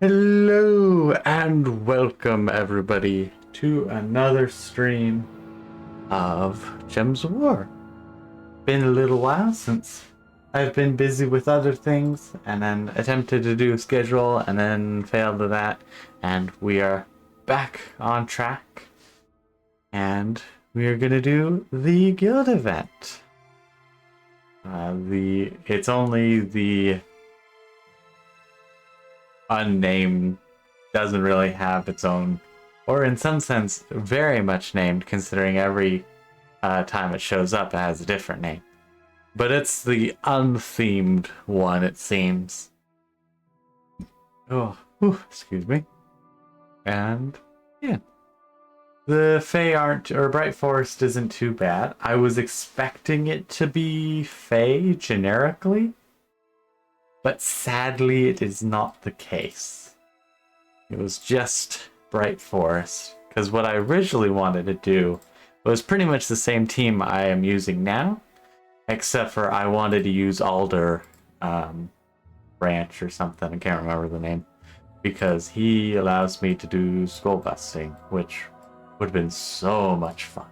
Hello and welcome everybody to another stream of Gems of War. Been a little while since I've been busy with other things and then attempted to do a schedule and then failed at that, and we are back on track and we are gonna do the guild event. It's only the unnamed, doesn't really have its own, or in some sense very much named, considering every time it shows up it has a different name, but it's the unthemed one, it seems. Excuse me. And yeah, the Fey aren't, or Bright Forest isn't too bad. I was expecting it to be Fey generically, but sadly it is not the case. It was just Bright Forest, because what I originally wanted to do was pretty much the same team I am using now, except for I wanted to use Alder Branch or something, I can't remember the name, because he allows me to do skull busting, which would have been so much fun.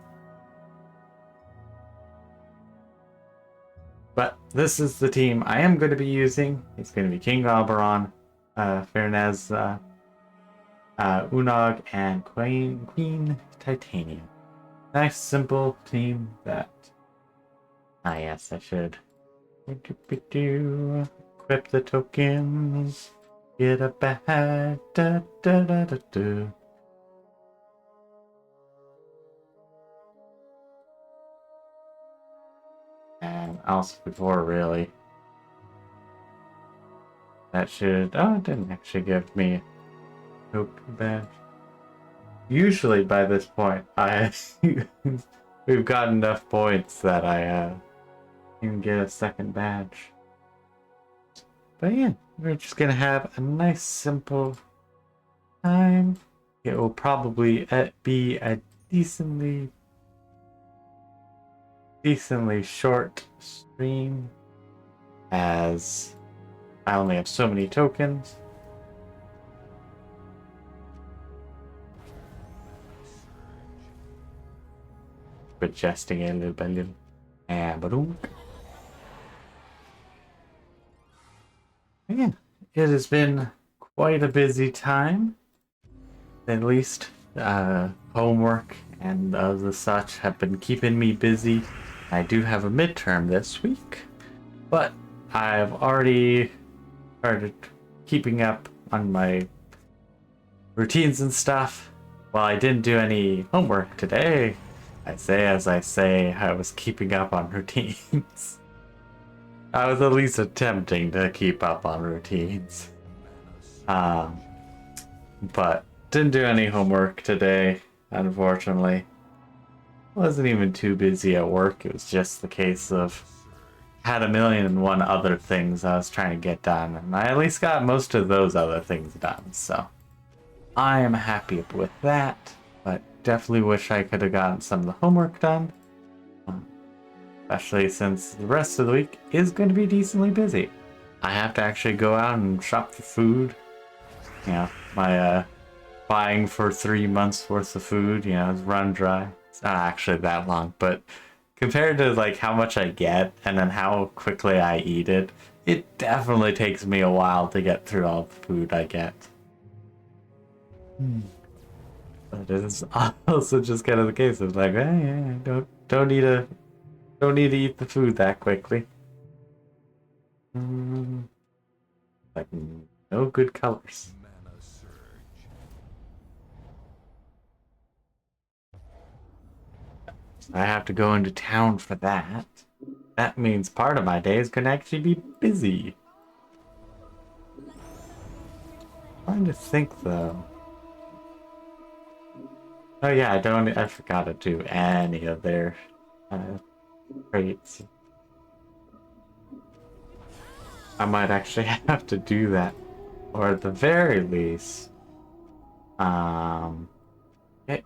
But this is the team I am going to be using. It's going to be King Alberon, Fernez, Unog, and Queen Titania. Nice, simple team that... Ah, yes, I should. Equip the tokens. Get a bad. And also before, really. That should... Oh, it didn't actually give me a token badge. Usually by this point, we've got enough points that I can get a second badge. But yeah, we're just gonna have a nice simple time. It will probably be a decently short stream, as I only have so many tokens. Adjusting it little by little. And boom. Yeah, it has been quite a busy time. At least homework and the such have been keeping me busy. I do have a midterm this week, but I've already started keeping up on my routines and stuff. While I didn't do any homework today, I say as I say, I was keeping up on routines. I was at least attempting to keep up on routines. But didn't do any homework today, unfortunately. Wasn't even too busy at work. It was just the case of had 1,000,001 other things I was trying to get done, and I at least got most of those other things done, so I am happy with that. But definitely wish I could have gotten some of the homework done, especially since the rest of the week is going to be decently busy. I have to actually go out and shop for food. You know, my buying for 3 months worth of food, you know, is run dry. It's not actually that long, but compared to like how much I get and then how quickly I eat it, it definitely takes me a while to get through all the food I get. But it is also just kind of the case of like, don't need to eat the food that quickly. Like no good colors. I have to go into town for that. That means part of my day is gonna actually be busy. Trying to think though. Oh yeah, I forgot to do any of their traits. I might actually have to do that. Or at the very least, get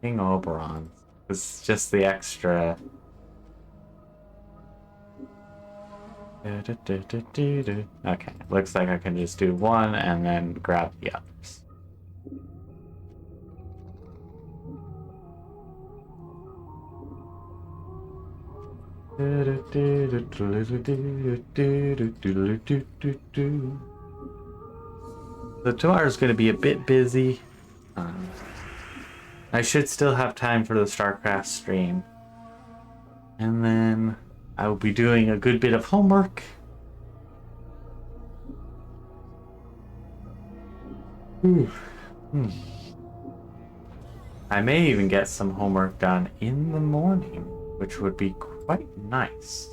King Oberon. It's just the extra Okay, looks like I can just do one and then grab the others. So tomorrow's going to be a bit busy. I should still have time for the StarCraft stream. And then I will be doing a good bit of homework. I may even get some homework done in the morning, which would be quite nice.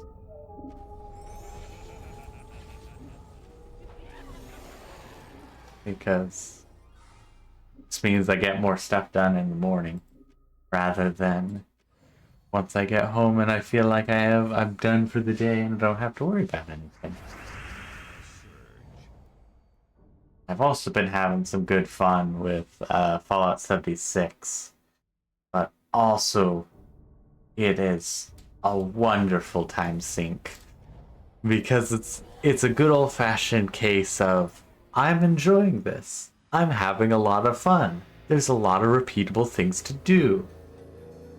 Because this means I get more stuff done in the morning rather than once I get home and I feel like I'm done for the day and I don't have to worry about anything. I've also been having some good fun with Fallout 76, but also it is a wonderful time sink because it's a good old-fashioned case of I'm enjoying this. I'm having a lot of fun. There's a lot of repeatable things to do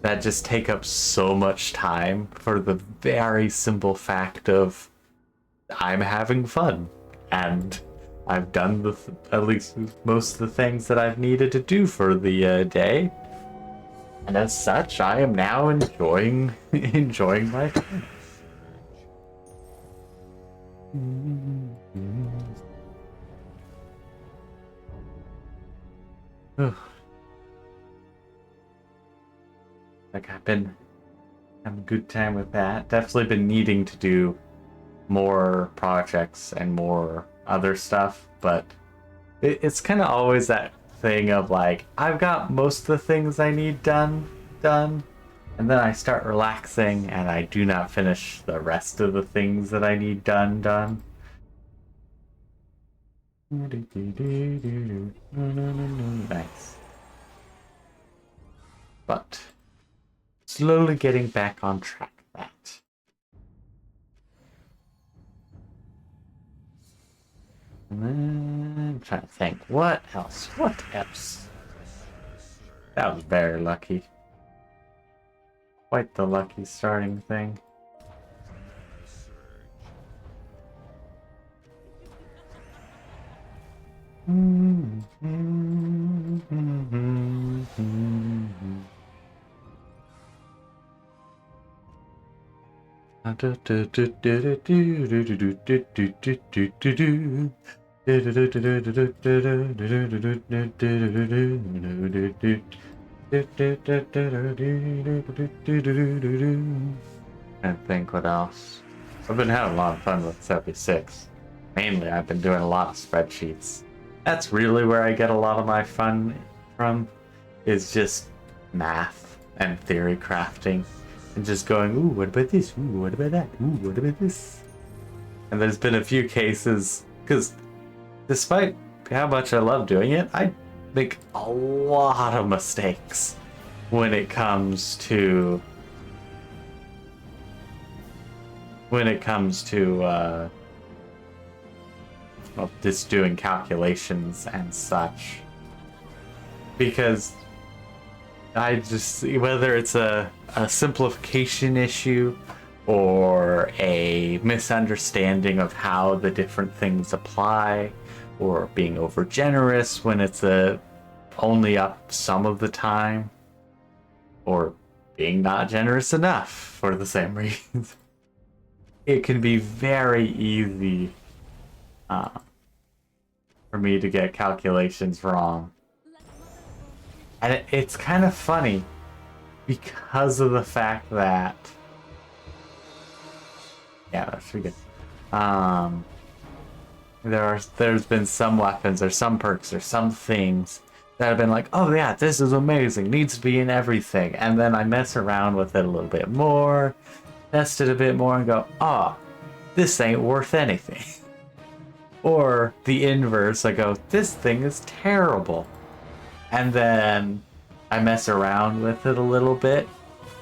that just take up so much time for the very simple fact of I'm having fun and I've done at least most of the things that I've needed to do for the day, and as such, I am now enjoying my time. Like I've been having a good time with that. Definitely been needing to do more projects and more other stuff, but it's kind of always that thing of like I've got most of the things I need done, and then I start relaxing and I do not finish the rest of the things that I need done. Nice. But slowly getting back on track with that. And then I'm trying to think, what else? What else? That was very lucky. Quite the lucky starting thing. And think what else. I've been having a lot of fun with 76. Mainly, I've been doing a lot of spreadsheets. That's really where I get a lot of my fun from, is just math and theory crafting. And just going, ooh, what about this? Ooh, what about that? Ooh, what about this? And there's been a few cases, because despite how much I love doing it, I make a lot of mistakes when it comes to well, just doing calculations and such, because I just, whether it's a simplification issue or a misunderstanding of how the different things apply, or being over generous when it's only up some of the time, or being not generous enough for the same reason. It can be very easy for me to get calculations wrong. And it's kind of funny because of the fact that, yeah, that's pretty good. There's been some weapons or some perks or some things that have been like, oh yeah, this is amazing, needs to be in everything, and then I mess around with it a little bit more, test it a bit more, and go, oh, this ain't worth anything. Or the inverse, I go, this thing is terrible. And then I mess around with it a little bit,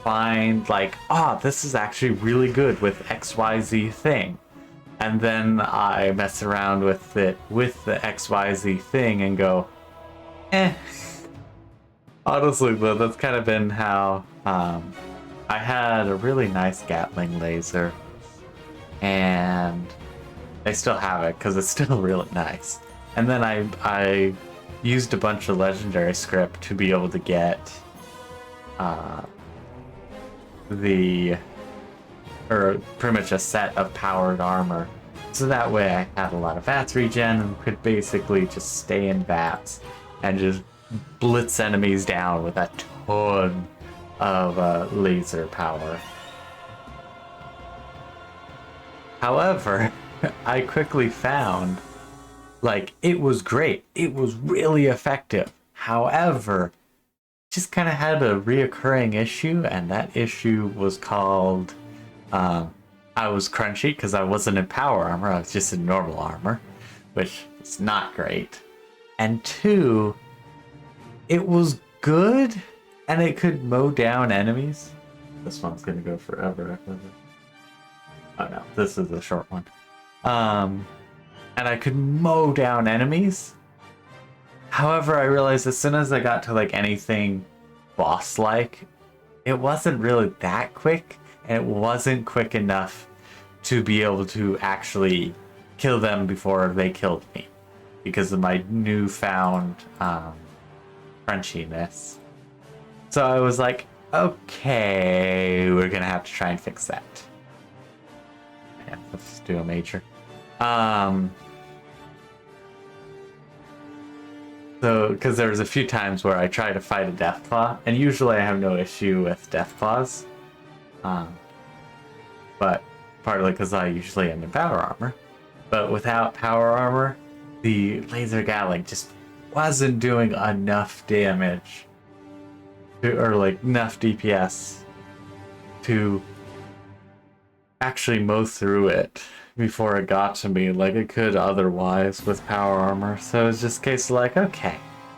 find like, oh, this is actually really good with XYZ thing. And then I mess around with it with the XYZ thing and go, eh. Honestly, though, that's kind of been how I had a really nice Gatling laser, and I still have it because it's still really nice. And then I used a bunch of legendary script to be able to get pretty much a set of powered armor. So that way I had a lot of VATS regen and could basically just stay in VATS and just blitz enemies down with a ton of laser power. However, I quickly found, like, it was great. It was really effective. However, just kind of had a reoccurring issue, and that issue was called, I was crunchy because I wasn't in power armor. I was just in normal armor, which is not great. And two, it was good, and it could mow down enemies. This one's gonna go forever. Oh no, this is a short one. And I could mow down enemies. However, I realized as soon as I got to like anything boss-like, it wasn't really that quick, and it wasn't quick enough to be able to actually kill them before they killed me because of my newfound crunchiness. So I was like, okay, we're gonna have to try and fix that. Yeah, let's do a major. So, because there was a few times where I tried to fight a Deathclaw, and usually I have no issue with Deathclaws. But partly because I usually am in power armor. But without power armor, the laser Gatling just wasn't doing enough damage or like enough DPS to actually mow through it before it got to me like it could otherwise with power armor. So it's just a case of like, okay,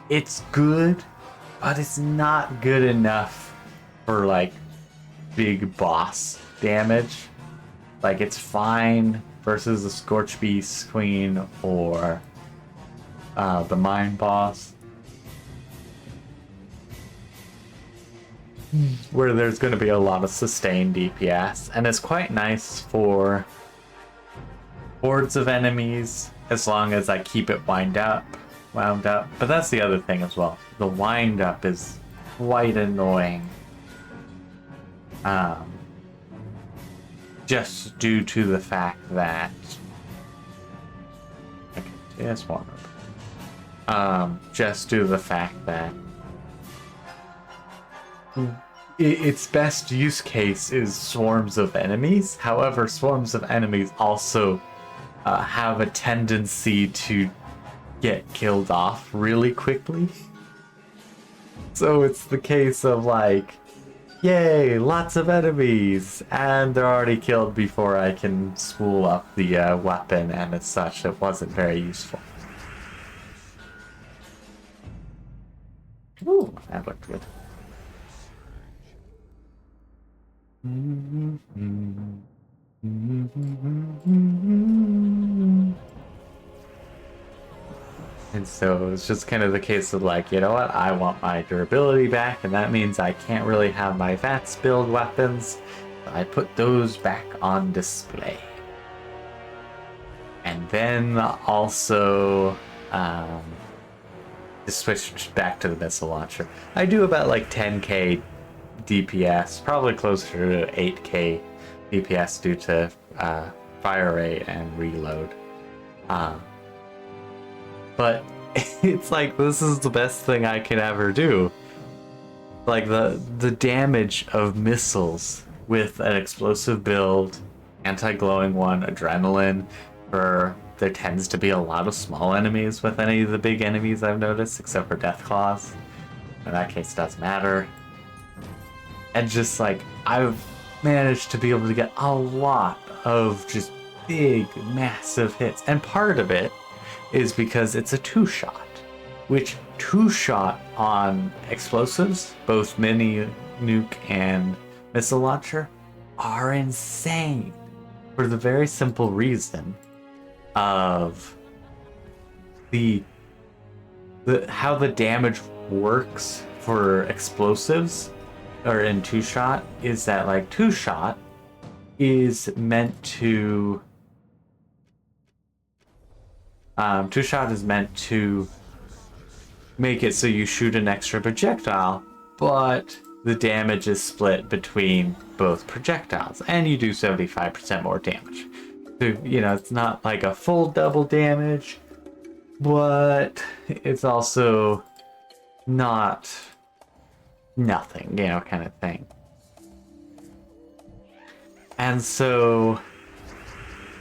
it's good, but it's not good enough for like big boss damage. Like, it's fine versus the Scorch Beast Queen or the Mine Boss, where there's going to be a lot of sustained DPS, and it's quite nice for hordes of enemies as long as I keep it wound up. But that's the other thing as well. The wind up is quite annoying. Just due to the fact that just due to the fact that its best use case is swarms of enemies. However, swarms of enemies also have a tendency to get killed off really quickly. So it's the case of like, yay, lots of enemies, and they're already killed before I can spool up the weapon, and as such, it wasn't very useful. Ooh, that looked good. And so it's just kind of the case of like, you know what, I want my durability back, and that means I can't really have my VATS build weapons. So I put those back on display. And then also just switch back to the missile launcher. I do about like 10k DPS, probably closer to 8k DPS due to fire rate and reload. But it's like, this is the best thing I can ever do. Like the damage of missiles with an explosive build, anti-glowing one, adrenaline, or there tends to be a lot of small enemies with any of the big enemies I've noticed, except for Deathclaws. In that case, it doesn't matter. And just like, I've managed to be able to get a lot of just big, massive hits. And part of it is because it's a two-shot, which two-shot on explosives, both mini nuke and missile launcher, are insane. for the very simple reason of the how the damage works for explosives or in two-shot is that like two-shot is meant to make it so you shoot an extra projectile, but the damage is split between both projectiles and you do 75% more damage. So, you know, it's not like a full double damage, but it's also not nothing, you know, kind of thing. And so,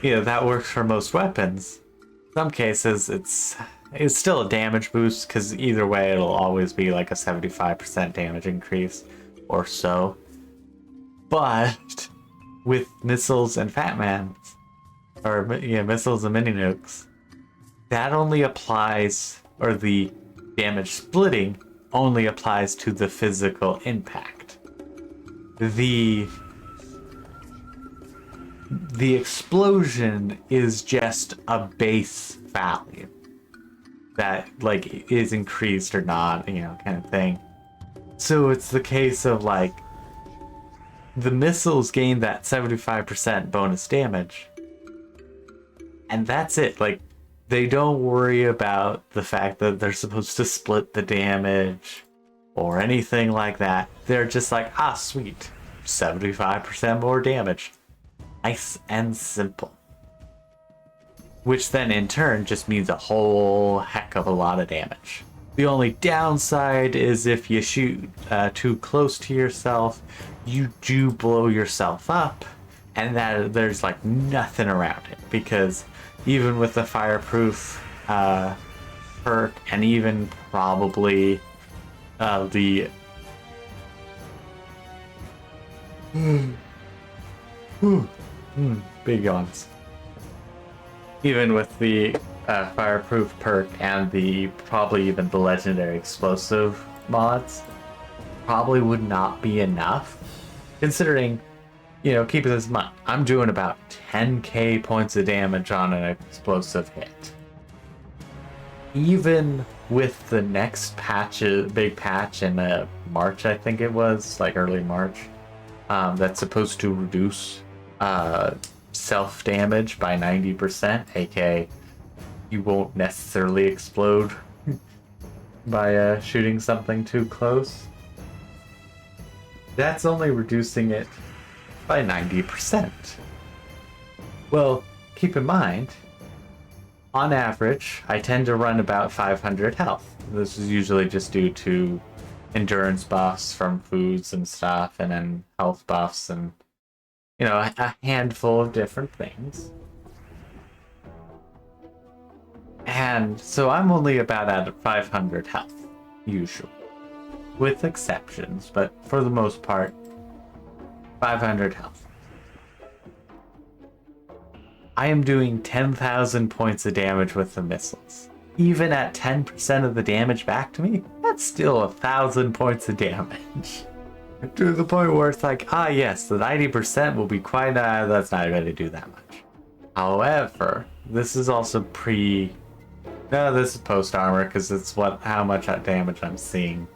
you know, that works for most weapons. In some cases, it's still a damage boost, because either way, it'll always be like a 75% damage increase or so. But with missiles and Fatmans, or yeah, missiles and mini nukes, that only applies, or the damage splitting only applies to the physical impact. The explosion is just a base value that like is increased or not, you know, kind of thing. So it's the case of like the missiles gain that 75% bonus damage, and that's it. Like, they don't worry about the fact that they're supposed to split the damage or anything like that. They're just like, ah, sweet, 75% more damage. Nice and simple. Which then in turn just means a whole heck of a lot of damage. The only downside is if you shoot too close to yourself, you do blow yourself up, and that there's like nothing around it, because even with the fireproof perk, and even probably the big yawns. Even with the fireproof perk and the probably even the legendary explosive mods, probably would not be enough. Considering, you know, keep this in mind, I'm doing about 10k points of damage on an explosive hit. Even with the next patch, big patch in March, I think it was, like early March, that's supposed to reduce self damage by 90%, aka you won't necessarily explode by shooting something too close. That's only reducing it by 90%. Well, keep in mind, on average, I tend to run about 500 health. This is usually just due to endurance buffs from foods and stuff, and then health buffs and, you know, a handful of different things. And so I'm only about at 500 health, usually. With exceptions, but for the most part, 500 health. I am doing 10,000 points of damage with the missiles. Even at 10% of the damage back to me, that's still 1,000 points of damage. To the point where it's like, ah yes, the 90% will be quite, that's not going to do that much. However, this is also no, this is post-armor, because it's how much damage I'm seeing.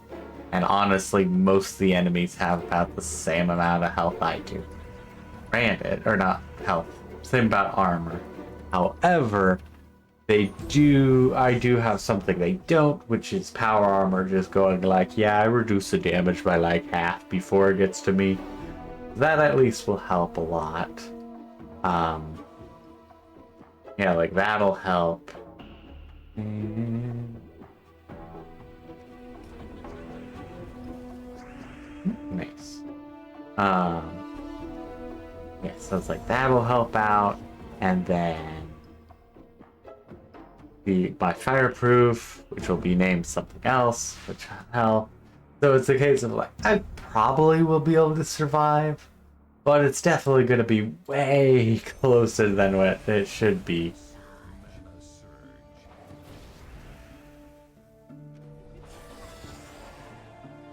And honestly, most of the enemies have about the same amount of health I do. Granted, or not health, same about armor. However, I do have something they don't, which is power armor just going like, yeah, I reduce the damage by like half before it gets to me. That at least will help a lot. Yeah, like that'll help. Nice. Yeah, so it's like that'll help out, and then my fireproof, which will be named something else, which will help. So it's a case of like, I probably will be able to survive, but it's definitely going to be way closer than what it should be.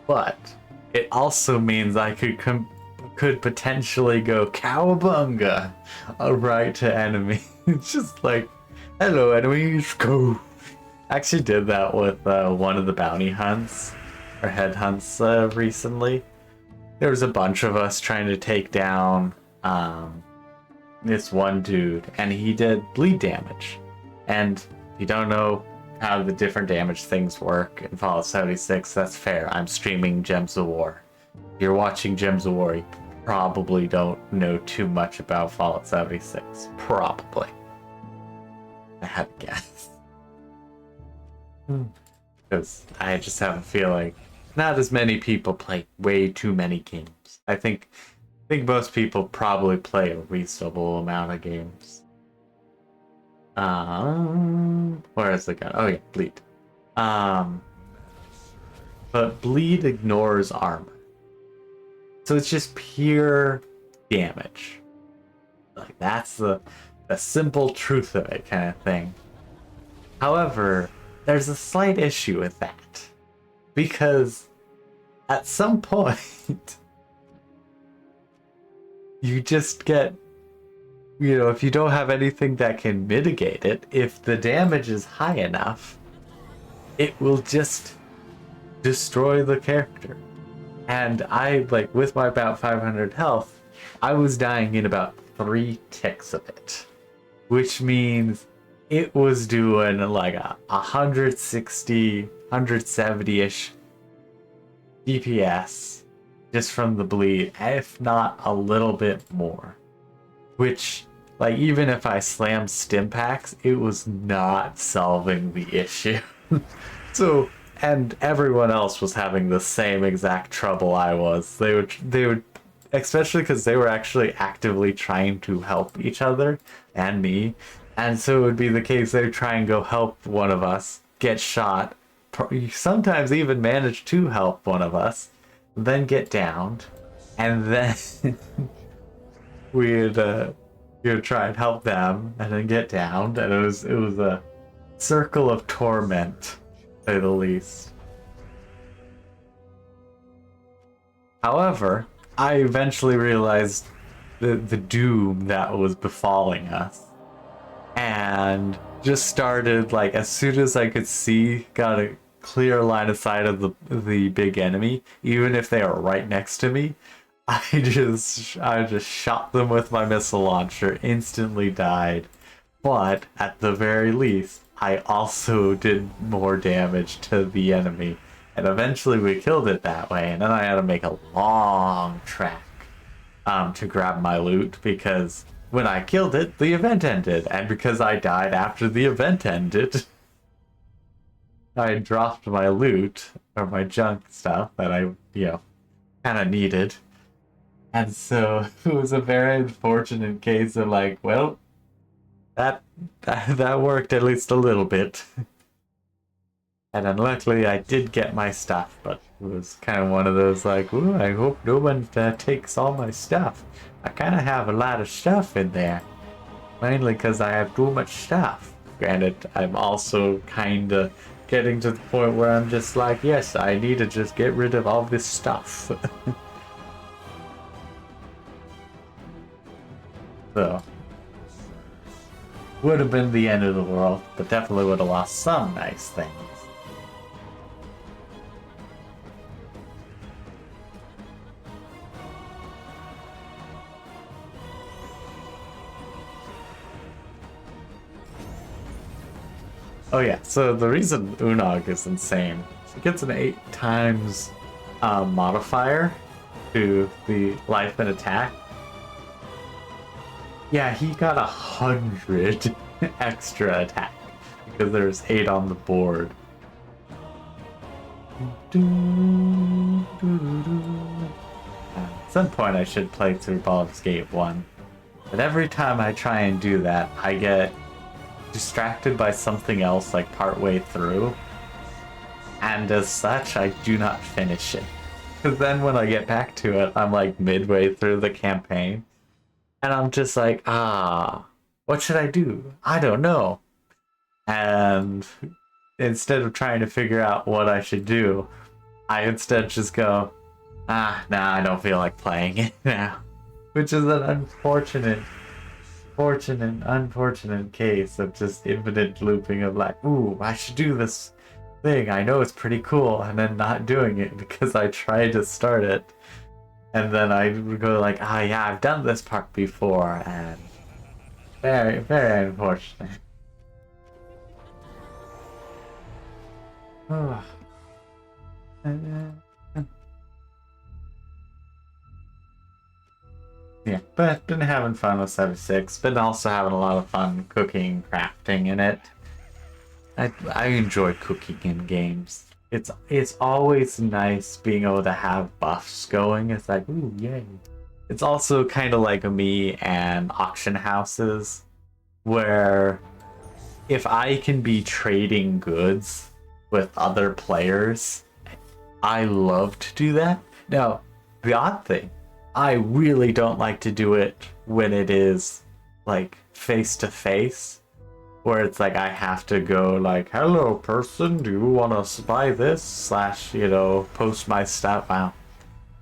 But it also means I could could potentially go cowabunga right to enemy. It's just like, hello enemies, go. I actually did that with one of the bounty hunts, or head hunts recently. There was a bunch of us trying to take down this one dude, and he did bleed damage. And if you don't know how the different damage things work in Fallout 76, that's fair. I'm streaming Gems of War. If you're watching Gems of War, you probably don't know too much about Fallout 76. Probably. I had to guess. Because I just have a feeling not as many people play way too many games. I think most people probably play a reasonable amount of games. Where is the gun? Oh yeah, bleed. But bleed ignores armor. So it's just pure damage. Like that's the simple truth of it kind of thing. However, there's a slight issue with that. Because at some point you just get, if you don't have anything that can mitigate it, if the damage is high enough, it will just destroy the character. And I, with my about 500 health, I was dying in about 3 ticks of it. Which means it was doing like a 160, 170-ish DPS just from the bleed, if not a little bit more. Which, even if I slammed stim packs, it was not solving the issue. So, and everyone else was having the same exact trouble I was. They would, especially because they were actually actively trying to help each other and me. And so it would be the case they would try and go help one of us, get shot, sometimes even manage to help one of us, then get downed, and then we'd try and help them, and then get downed, and it was a circle of torment, to say the least. However, I eventually realized the doom that was befalling us, and just started, as soon as I could see, got a clear line of sight of the big enemy, even if they are right next to me, I just shot them with my missile launcher, instantly died. But at the very least, I also did more damage to the enemy, and eventually we killed it that way. And then I had to make a long trek to grab my loot, because when I killed it, the event ended, and because I died after the event ended, I dropped my loot, or my junk stuff that I, kind of needed. And so it was a very unfortunate case of well, that worked at least a little bit. And then luckily I did get my stuff, but it was kind of one of those ooh, I hope no one takes all my stuff. I kind of have a lot of stuff in there, mainly because I have too much stuff. Granted, I'm also kind of getting to the point where I'm just yes, I need to just get rid of all this stuff. So, would have been the end of the world, but definitely would have lost some nice things. Oh yeah, so the reason Unog is insane, it gets an 8 times modifier to the life and attack. Yeah, he got 100 extra attack because there's 8 on the board. At some point I should play through Baldur's Gate 1. But every time I try and do that, I get distracted by something else partway through. And as such, I do not finish it. Because then when I get back to it, I'm midway through the campaign. And I'm just what should I do? I don't know. And instead of trying to figure out what I should do, I instead just go, Nah, I don't feel like playing it now. Which is an unfortunate case of just infinite looping of like, ooh, I should do this thing. I know it's pretty cool, and then not doing it because I tried to start it. And then I would go like, yeah, I've done this part before, and very, very unfortunate. Oh. Yeah, but been having fun with 76. Been also having a lot of fun cooking, crafting in it. I enjoy cooking in games. It's always nice being able to have buffs going. It's like, ooh, yay. It's also kind of like me and auction houses, where if I can be trading goods with other players, I love to do that. Now, the odd thing, I really don't like to do it when it is like face to face, where it's like I have to go like, hello person, do you want to buy this? Slash, post my stuff. Wow.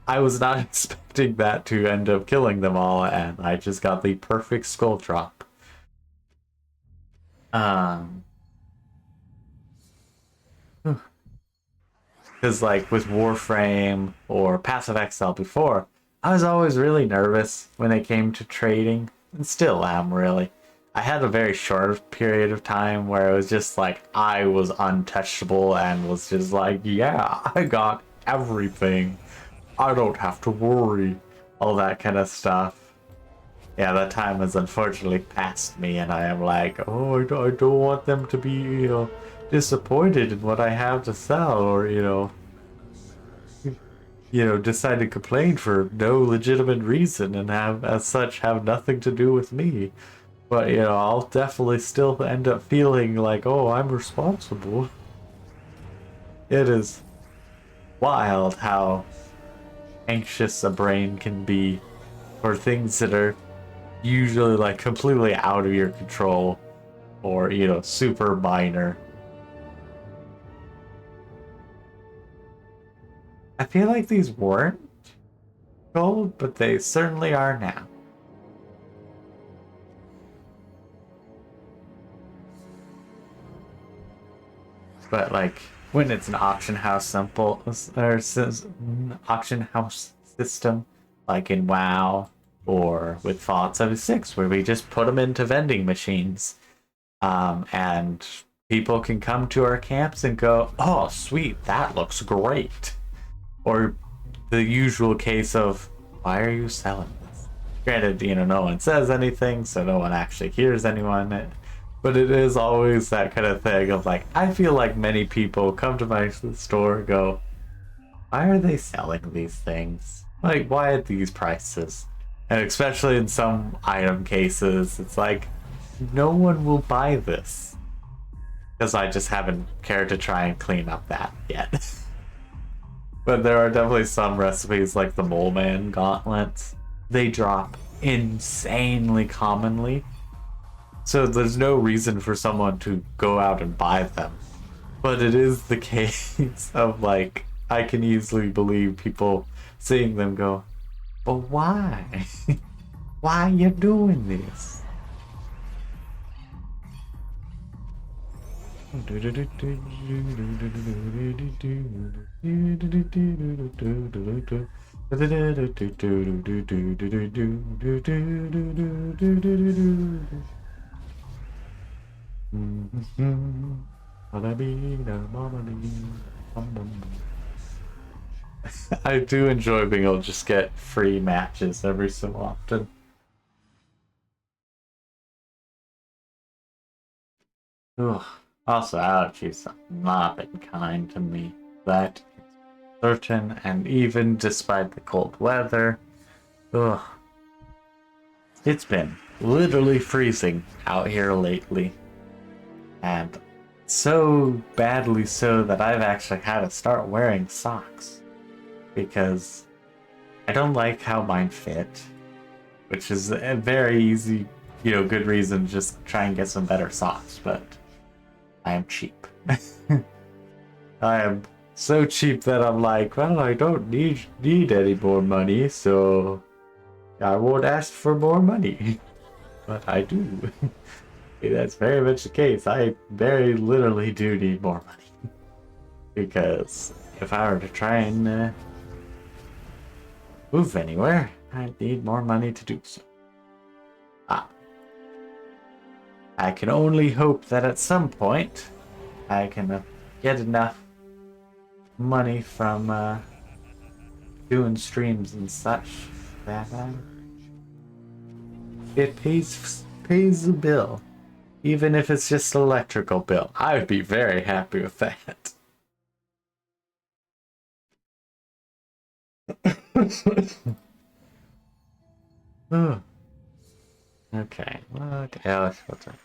I was not expecting that to end up killing them all, and I just got the perfect skull drop. Because like with Warframe or Passive Exile before, I was always really nervous when it came to trading, and still am really. I had a very short period of time where it was just like I was untouchable and was just like, yeah, I got everything. I don't have to worry. All that kind of stuff. Yeah, that time has unfortunately passed me, and I am like, oh, I don't want them to be, disappointed in what I have to sell, or, decide to complain for no legitimate reason and have, as such, have nothing to do with me. But, I'll definitely still end up feeling like, oh, I'm responsible. It is wild how anxious a brain can be for things that are usually like completely out of your control or, super minor. I feel like these weren't gold, but they certainly are now. But like when it's an auction house simple or auction house system, like in WoW or with Fallout 76, where we just put them into vending machines, and people can come to our camps and go, "Oh, sweet, that looks great," or the usual case of, "Why are you selling this?" Granted, no one says anything, so no one actually hears anyone. But it is always that kind of thing of like, I feel like many people come to my store and go, why are they selling these things? Like, why at these prices? And especially in some item cases, it's like, no one will buy this. Because I just haven't cared to try and clean up that yet. But there are definitely some recipes like the Mole Man gauntlets. They drop insanely commonly. So there's no reason for someone to go out and buy them. But it is the case of like, I can easily believe people seeing them go, but why? Why are you doing this? I do enjoy being able to just get free matches every so often. Ugh. Also, allergies have not been kind to me. That is certain, and even despite the cold weather, ugh. It's been literally freezing out here lately. And so badly so that I've actually had to start wearing socks. Because I don't like how mine fit. Which is a very easy, good reason to just try and get some better socks, but I am cheap. I am so cheap that I'm like, well, I don't need any more money, so I won't ask for more money. But I do. That's very much the case. I very literally do need more money. Because if I were to try and move anywhere, I'd need more money to do so. Ah. I can only hope that at some point I can get enough money from doing streams and such that it pays the bill. Even if it's just an electrical bill. I would be very happy with that. Oh. Okay. Okay. Alex, what's up?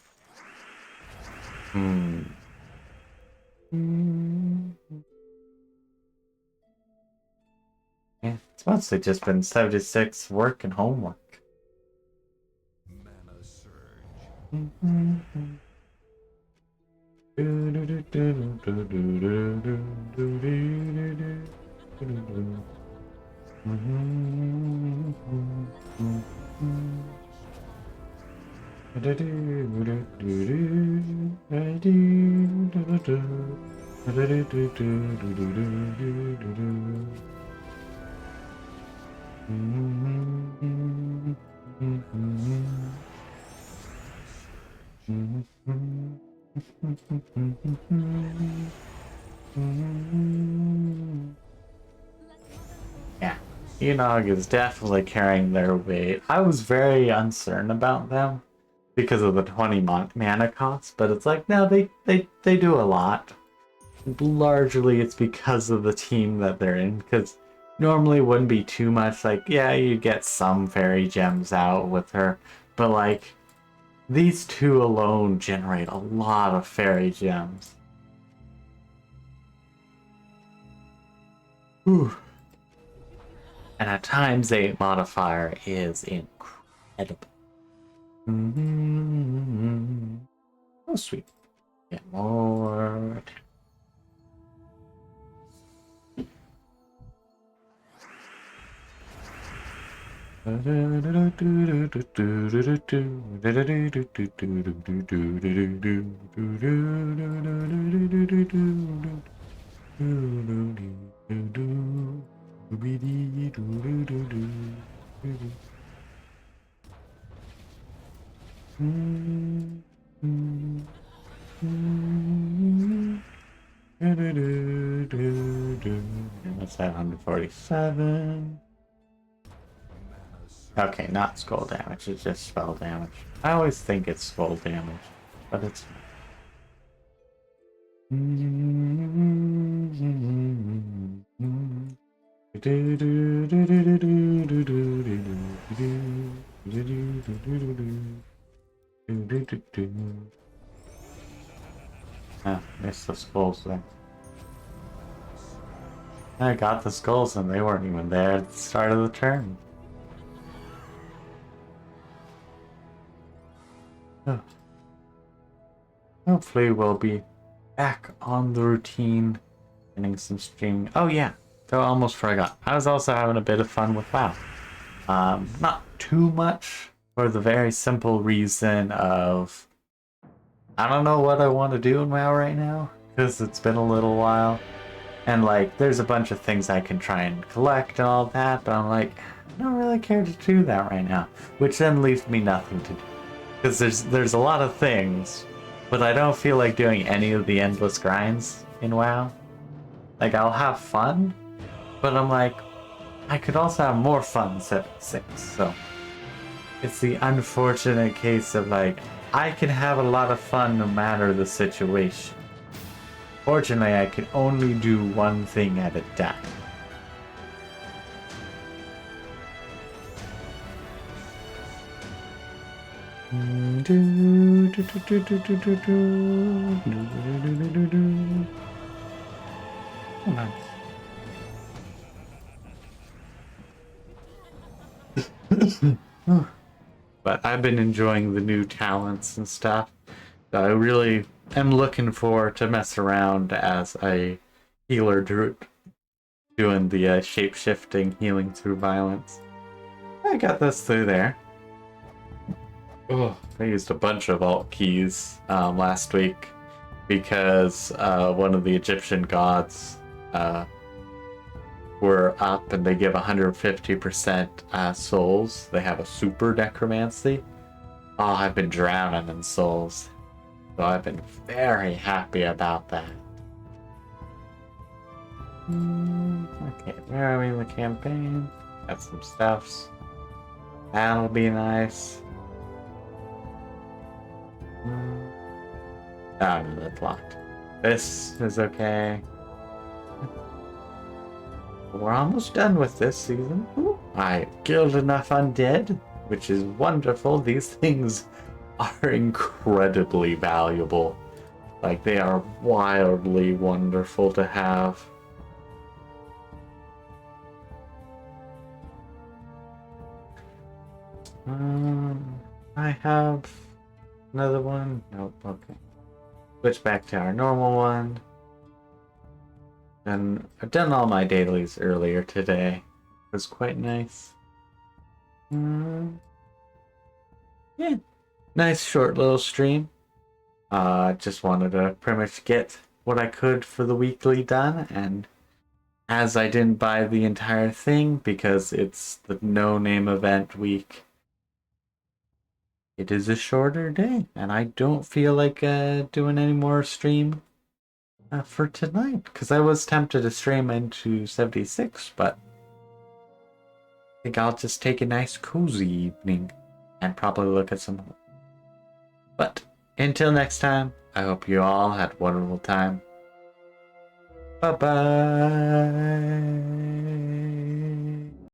Yeah, it's mostly just been 76 work and homework. Mana surge. Yeah, Enog is definitely carrying their weight. I was very uncertain about them because of the 20 mana cost, but it's like, no, they do a lot. Largely it's because of the team that they're in, because normally it wouldn't be too much. Like, yeah, you get some fairy gems out with her, but like, these two alone generate a lot of fairy gems. Whew. And at times a modifier is incredible. Oh, sweet. Get more. That's at 147. Okay, not skull damage, it's just spell damage. I always think it's skull damage, but it's... Ah, missed the skulls there. I got the skulls and they weren't even there at the start of the turn. Oh. Hopefully we'll be back on the routine, getting some streaming. Oh yeah, so I almost forgot. I was also having a bit of fun with WoW. Not too much, for the very simple reason of I don't know what I want to do in WoW right now, because it's been a little while. And like, there's a bunch of things I can try and collect and all that, but I'm like, I don't really care to do that right now. Which then leaves me nothing to do. Because there's a lot of things, but I don't feel like doing any of the endless grinds in WoW. Like, I'll have fun, but I'm like, I could also have more fun 7-6, so... It's the unfortunate case of like, I can have a lot of fun no matter the situation. Fortunately, I can only do one thing at a time. Oh, nice. But I've been enjoying the new talents and stuff. I really am looking forward to mess around as a healer druid doing the shape-shifting healing through violence. I got this through there. Oh, I used a bunch of alt keys last week because one of the Egyptian gods were up and they give 150% souls. They have a super necromancy. Oh, I've been drowning in souls. So I've been very happy about that. Okay, where are we in the campaign? Got some stuffs. That'll be nice. Oh, no, that's locked. This is okay. We're almost done with this season. Ooh, I killed enough undead, which is wonderful. These things are incredibly valuable. Like, they are wildly wonderful to have. I have another one. Nope, okay. Switch back to our normal one. And I've done all my dailies earlier today. It was quite nice. Yeah, nice short little stream. Just wanted to pretty much get what I could for the weekly done, and as I didn't buy the entire thing because it's the no-name event week, it is a shorter day, and I don't feel like doing any more stream for tonight, because I was tempted to stream into 76, but I think I'll just take a nice cozy evening and probably look at some. But until next time, I hope you all had a wonderful time. Bye-bye.